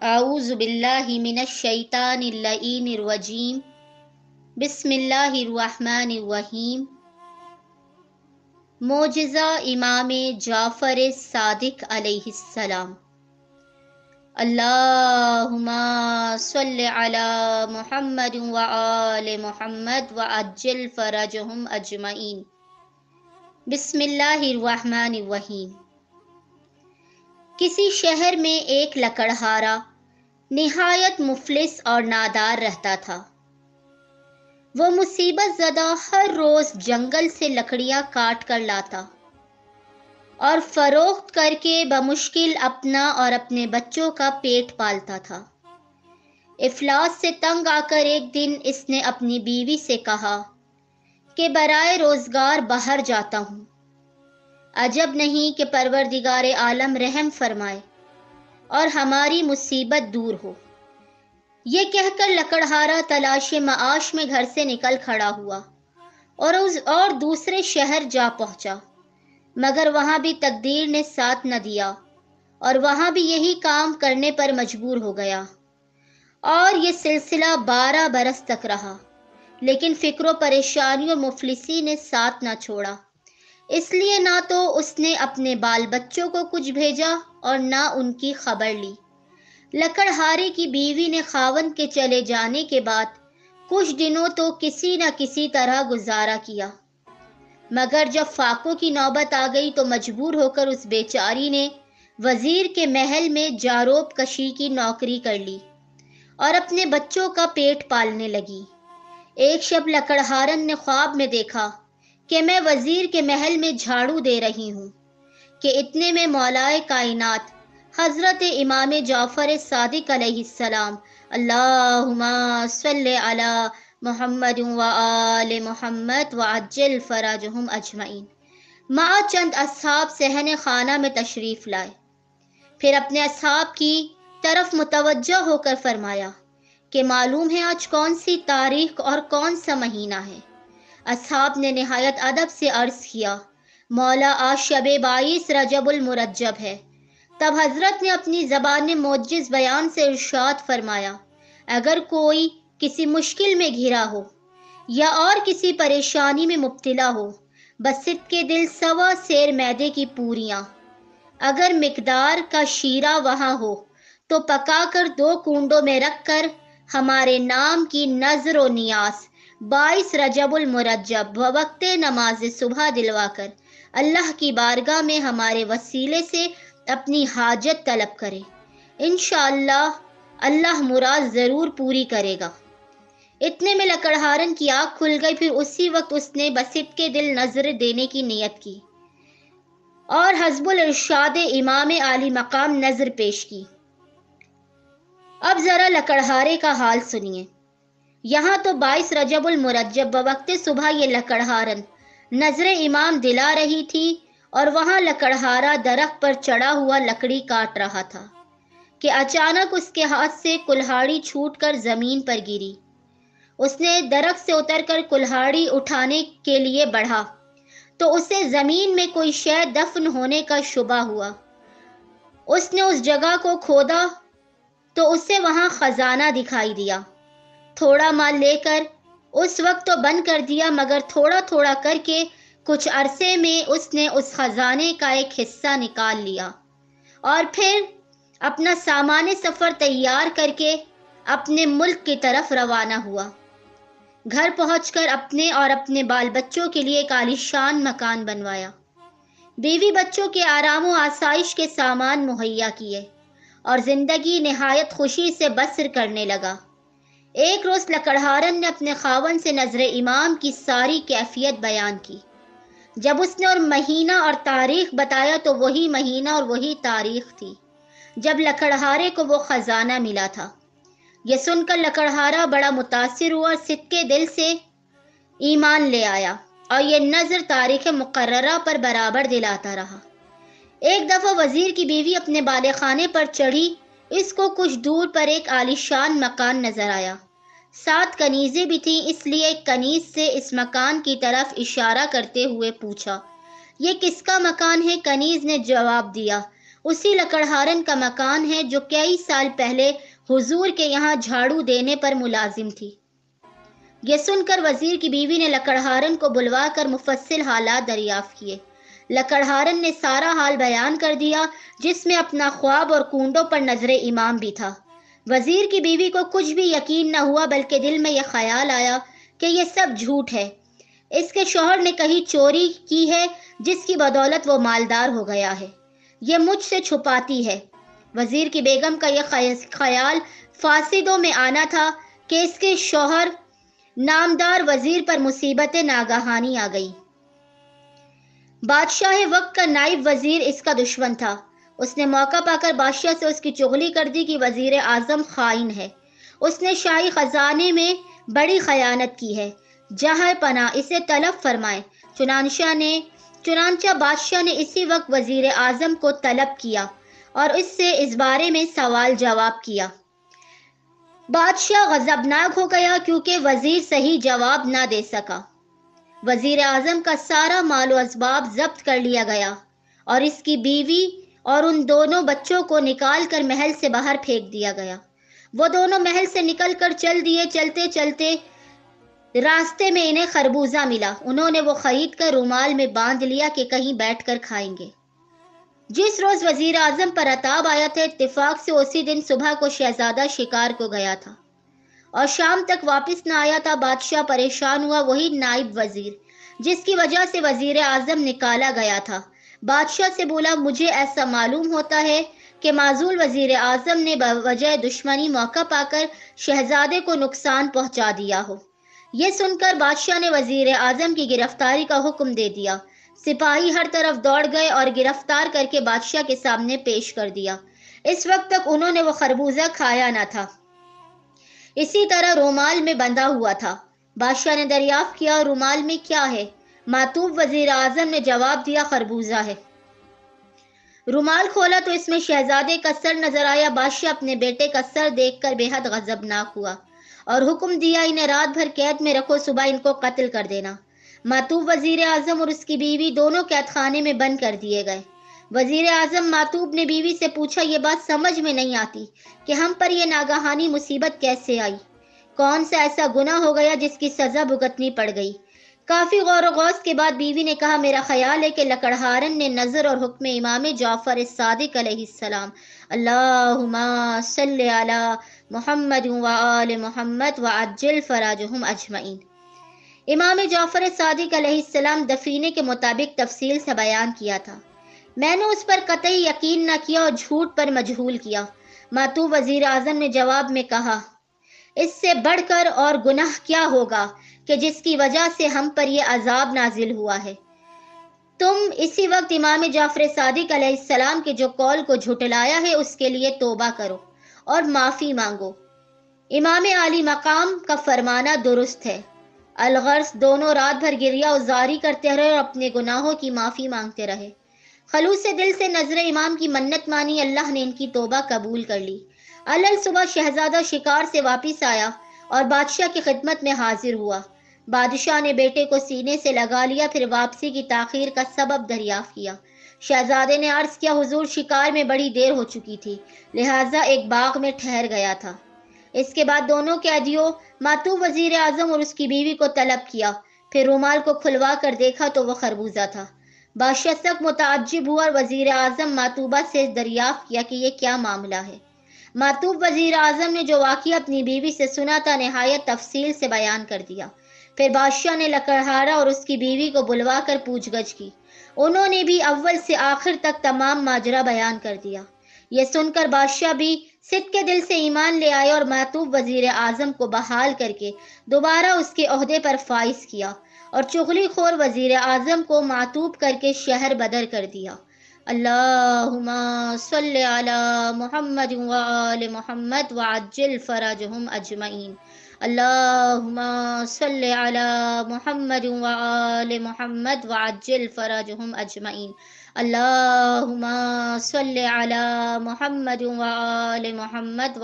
اعوذ باللہ من الشیطان اللعین الرجیم بسم اللہ الرحمن الرحیم۔ معجزہ امام جعفر صادق علیہ السلام۔ اللہم صل علی محمد وآل محمد وعجل فرجہم اجمعین۔ بسم اللہ الرحمن الرحیم۔ کسی شہر میں ایک لکڑہارا نہایت مفلس اور نادار رہتا تھا۔ وہ مصیبت زدہ ہر روز جنگل سے لکڑیاں کاٹ کر لاتا اور فروخت کر کے بمشکل اپنا اور اپنے بچوں کا پیٹ پالتا تھا۔ افلاس سے تنگ آ کر ایک دن اس نے اپنی بیوی سے کہا کہ برائے روزگار باہر جاتا ہوں، عجب نہیں کہ پروردگار عالم رحم فرمائے اور ہماری مصیبت دور ہو۔ یہ کہہ کر لکڑہارا تلاش معاش میں گھر سے نکل کھڑا ہوا اور دوسرے شہر جا پہنچا، مگر وہاں بھی تقدیر نے ساتھ نہ دیا اور وہاں بھی یہی کام کرنے پر مجبور ہو گیا، اور یہ سلسلہ 12 برس تک رہا، لیکن فکر و پریشانی اور مفلسی نے ساتھ نہ چھوڑا۔ اس لیے نہ تو اس نے اپنے بال بچوں کو کچھ بھیجا اور نہ ان کی خبر لی۔ لکڑہارے کی بیوی نے خاوند کے چلے جانے کے بعد کچھ دنوں تو کسی نہ کسی طرح گزارا کیا، مگر جب فاقوں کی نوبت آ گئی تو مجبور ہو کر اس بیچاری نے وزیر کے محل میں جاروب کشی کی نوکری کر لی اور اپنے بچوں کا پیٹ پالنے لگی۔ ایک شب لکڑہارن نے خواب میں دیکھا کہ میں وزیر کے محل میں جھاڑو دے رہی ہوں کہ اتنے میں مولائے کائنات حضرت امام جعفر صادق علیہ السلام اللہم صل علی محمد وآل محمد وعجل فرجہم اجمعین مع چند اصحاب صحن خانہ میں تشریف لائے۔ پھر اپنے اصحاب کی طرف متوجہ ہو کر فرمایا کہ معلوم ہے آج کون سی تاریخ اور کون سا مہینہ ہے؟ اصحاب نے نہایت ادب سے عرض کیا، مولا آج شب 22 رجب المرجب ہے۔ تب حضرت نے اپنی زبان معجز بیان سے ارشاد فرمایا، اگر کوئی کسی مشکل میں گھرا ہو یا اور کسی پریشانی میں مبتلا ہو، بس صدقے دل 1.25 سیر میدے کی پوریاں اگر مقدار کا شیرہ وہاں ہو تو پکا کر 2 کنڈوں میں رکھ کر ہمارے نام کی نظر و نیاز 22 رجب المرجب بوقت نماز صبح دلوا کر اللہ کی بارگاہ میں ہمارے وسیلے سے اپنی حاجت طلب کرے، انشاءاللہ اللہ مراد ضرور پوری کرے گا۔ اتنے میں لکڑہارن کی آنکھ کھل گئی، پھر اسی وقت اس نے بسط کے دل نظر دینے کی نیت کی اور حسب الارشاد امام عالی مقام نظر پیش کی۔ اب ذرا لکڑہارے کا حال سنیے۔ یہاں تو 22 رجب المرجب بوقت صبح یہ لکڑہارن نظر امام دلا رہی تھی اور وہاں لکڑہارا درخت پر چڑھا ہوا لکڑی کاٹ رہا تھا کہ اچانک اس کے ہاتھ سے کلہاڑی چھوٹ کر زمین پر گری۔ اس نے درخت سے اتر کر کلہاڑی اٹھانے کے لیے بڑھا تو اسے زمین میں کوئی شے دفن ہونے کا شبہ ہوا۔ اس نے اس جگہ کو کھودا تو اسے وہاں خزانہ دکھائی دیا۔ تھوڑا مال لے کر اس وقت تو بند کر دیا، مگر تھوڑا تھوڑا کر کے کچھ عرصے میں اس نے اس خزانے کا ایک حصہ نکال لیا اور پھر اپنا سامان سفر تیار کر کے اپنے ملک کی طرف روانہ ہوا۔ گھر پہنچ کر اپنے اور اپنے بال بچوں کے لیے ایک عالیشان مکان بنوایا، بیوی بچوں کے آرام و آسائش کے سامان مہیا کیے اور زندگی نہایت خوشی سے بسر کرنے لگا۔ ایک روز لکڑہارن نے اپنے خاوند سے نظر امام کی ساری کیفیت بیان کی۔ جب اس نے اور مہینہ اور تاریخ بتایا تو وہی مہینہ اور وہی تاریخ تھی جب لکڑہارے کو وہ خزانہ ملا تھا۔ یہ سن کر لکڑہارا بڑا متاثر ہوا اور صدقے دل سے ایمان لے آیا اور یہ نظر تاریخ مقررہ پر برابر دلاتا رہا۔ ایک دفعہ وزیر کی بیوی اپنے بالے خانے پر چڑھی، اس کو کچھ دور پر ایک عالیشان مکان نظر آیا، 7 کنیزیں بھی تھیں، اس لیے ایک کنیز سے اس مکان کی طرف اشارہ کرتے ہوئے پوچھا، یہ کس کا مکان ہے؟ کنیز نے جواب دیا، اسی لکڑہارن کا مکان ہے جو کئی سال پہلے حضور کے یہاں جھاڑو دینے پر ملازم تھی۔ یہ سن کر وزیر کی بیوی نے لکڑہارن کو بلوا کر مفصل حالات دریافت کیے۔ لکڑہارن نے سارا حال بیان کر دیا، جس میں اپنا خواب اور کنڈوں پر نظر امام بھی تھا۔ وزیر کی بیوی کو کچھ بھی یقین نہ ہوا، بلکہ دل میں یہ خیال آیا کہ یہ سب جھوٹ ہے۔ اس کے شوہر نے کہیں چوری کی ہے جس کی بدولت وہ مالدار ہو گیا ہے۔ یہ مجھ سے چھپاتی ہے۔ وزیر کی بیگم کا یہ خیال فاسدوں میں آنا تھا کہ اس کے شوہر نامدار وزیر پر مصیبت ناگہانی آ گئی۔ بادشاہ وقت کا نائب وزیر اس کا دشمن تھا۔ اس نے موقع پا کر بادشاہ سے اس کی چغلی کر دی کہ وزیر اعظم خائن ہے۔ اس نے شاہی خزانے میں بڑی خیانت کی ہے۔ جہاں پناہ اسے طلب فرمائے۔ چنانچہ بادشاہ نے اسی وقت وزیر اعظم کو طلب کیا اور اس سے اس بارے میں سوال جواب کیا۔ بادشاہ غضبناک ہو گیا کیونکہ وزیر صحیح جواب نہ دے سکا۔ وزیر اعظم کا سارا مال و اسباب ضبط کر لیا گیا اور اس کی بیوی اور ان دونوں بچوں کو نکال کر محل سے باہر پھینک دیا گیا۔ وہ دونوں محل سے نکل کر چل دیے۔ چلتے چلتے راستے میں انہیں خربوزہ ملا۔ انہوں نے وہ خرید کر رومال میں باندھ لیا کہ کہیں بیٹھ کر کھائیں گے۔ جس روز وزیر اعظم پر عتاب آیا تھا، اتفاق سے اسی دن صبح کو شہزادہ شکار کو گیا تھا اور شام تک واپس نہ آیا تھا۔ بادشاہ پریشان ہوا، وہی نائب وزیر جس کی وجہ سے وزیر اعظم نکالا گیا تھا۔ بادشاہ سے بولا، مجھے ایسا معلوم ہوتا ہے کہ معزول وزیر اعظم نے بوجہ دشمنی موقع پا کر شہزادے کو نقصان پہنچا دیا ہو۔ یہ سن کر بادشاہ نے وزیر اعظم کی گرفتاری کا حکم دے دیا۔ سپاہی ہر طرف دوڑ گئے اور گرفتار کر کے بادشاہ کے سامنے پیش کر دیا۔ اس وقت تک انہوں نے وہ خربوزہ کھایا نہ تھا، اسی طرح رومال میں بندھا ہوا تھا۔ بادشاہ نے دریافت کیا، رومال میں کیا ہے؟ معطوب وزیر اعظم نے جواب دیا، خربوزہ ہے۔ رومال کھولا تو اس میں شہزادے کا سر نظر آیا۔ بادشاہ اپنے بیٹے کا سر دیکھ کر بے حد غضبناک ہوا اور حکم دیا، انہیں رات بھر قید میں رکھو، صبح ان کو قتل کر دینا۔ معطوب وزیر اعظم اور اس کی بیوی دونوں قید خانے میں بند کر دیے گئے۔ وزیر اعظم معطوب نے بیوی سے پوچھا، یہ بات سمجھ میں نہیں آتی کہ ہم پر یہ ناگہانی مصیبت کیسے آئی؟ کون سا ایسا گناہ ہو گیا جس کی سزا بھگتنی پڑ گئی؟ کافی غور و خوض کے بعد بیوی نے کہا، میرا خیال ہے کہ لکڑہارن نے نظر اور حکم امام جعفر صادق علیہ السلام، اللہم صلی علی محمد وآل محمد وعجل فرجہم اجمعین، امام جعفر صادق علیہ السلام دفینے کے مطابق تفصیل سے بیان کیا تھا۔ میں نے اس پر قطعی یقین نہ کیا اور جھوٹ پر مجبور کیا۔ معطوب وزیر اعظم نے جواب میں کہا، اس سے بڑھ کر اور گناہ کیا ہوگا کہ جس کی وجہ سے ہم پر یہ عذاب نازل ہوا ہے؟ تم اسی وقت امام جعفر صادق علیہ السلام کے جو قول کو جھٹلایا ہے اس کے لیے توبہ کرو اور معافی مانگو۔ امام عالی مقام کا فرمانا درست ہے۔ الغرض دونوں رات بھر گریہ ازاری کرتے رہے اور اپنے گناہوں کی معافی مانگتے رہے۔ خلوص دل سے نظر امام کی منت مانی، اللہ نے ان کی توبہ قبول کر لی۔ صبح شہزادہ شکار سے واپس آیا اور بادشاہ کی خدمت میں حاضر ہوا۔ بادشاہ نے بیٹے کو سینے سے لگا لیا، پھر واپسی کی تاخیر کا سبب دریافت کیا۔ شہزادے نے عرض کیا، حضور شکار میں بڑی دیر ہو چکی تھی، لہٰذا ایک باغ میں ٹھہر گیا تھا۔ اس کے بعد دونوں قیدیوں معطوب وزیر اعظم اور اس کی بیوی کو طلب کیا، پھر رومال کو کھلوا کر دیکھا تو وہ خربوزہ تھا۔ بادشاہ سخت متعجب ہوا اور وزیر اعظم معطوبہ سے دریافت کیا کہ یہ کیا معاملہ ہے۔ معطوب وزیر اعظم نے جو واقعہ اپنی بیوی سے سنا تھا نہایت تفصیل سے بیان کر دیا۔ پھر بادشاہ نے لکڑہارا اور اس کی بیوی کو بلوا کر پوچھ گچھ کی۔ انہوں نے بھی اول سے آخر تک تمام ماجرا بیان کر دیا۔ یہ سن کر بادشاہ بھی صدق کے دل سے ایمان لے آئے اور معطوب وزیر اعظم کو بحال کر کے دوبارہ اس کے عہدے پر فائز کیا اور چغلی خور وزیر اعظم کو معطوب کر کے شہر بدر کر دیا۔ اللہم صلی علی محمد وآل محمد وعجل فرجہم اجمعین، اللہم صلی علی محمد وآل محمد وعجل فرجہم اجمعین، اللہم صلی علی محمد وآل محمد